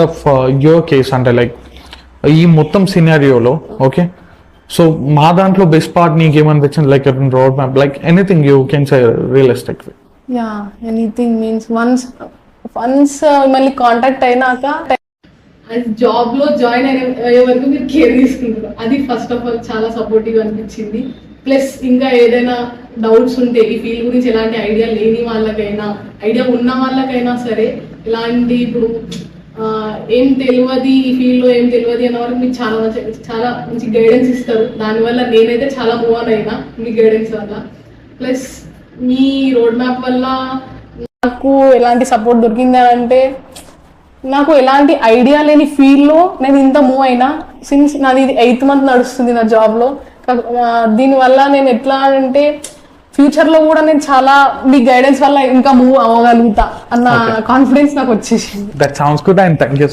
Of your case అంటే like ఈ మొత్తం సినారియోలో ఓకే సో మా దాంట్లో బెస్ట్ పార్ట్ నీకు ఏమనిపించింది like road map like anything you can say realistic yeah anything means once మళ్ళీ కాంటాక్ట్ అయినాక జాబ్ లో జాయిన్ అయ్యే వరకు మీరు కేర్ తీసుకుంటారు. అది ఫస్ట్ ఆఫ్ ఆల్ చాలా సపోర్టివ్ అనిపించింది. ప్లస్ ఇంకా ఏదైనా డౌట్స్ ఉంటే ఈ ఫీల్డ్ గురించి ఎలాంటి ఐడియా లేని వాళ్ళకైనా ఐడియా ఉన్న వాళ్ళకైనా సరే ఎలాంటి ఇప్పుడు ఏం తెలియదు ఈ ఫీల్డ్లో ఏం తెలియదు అన్న వరకు మీకు చాలా మంచి గైడెన్స్ ఇస్తారు. దానివల్ల నేనైతే చాలా మూవ్ ఆన్ అయినా మీ గైడెన్స్ వల్ల. ప్లస్ మీ రోడ్ మ్యాప్ వల్ల నాకు ఎలాంటి సపోర్ట్ దొరికింది అంటే నాకు ఎలాంటి ఐడియా లేని ఫీల్డ్లో నేను ఇంత మూవ్ అయినా సిన్స్ నాది 8th month నడుస్తుంది నా జాబ్లో. దీనివల్ల నేను ఎట్లా అంటే ఫ్యూచర్లో కూడా నేను చాలా మీ గైడెన్స్ వల్ల ఇంకా మూవ్ అవ్వగలుగుతా అన్న కాన్ఫిడెన్స్ నాకు వచ్చేసింది. That sounds good and thank you.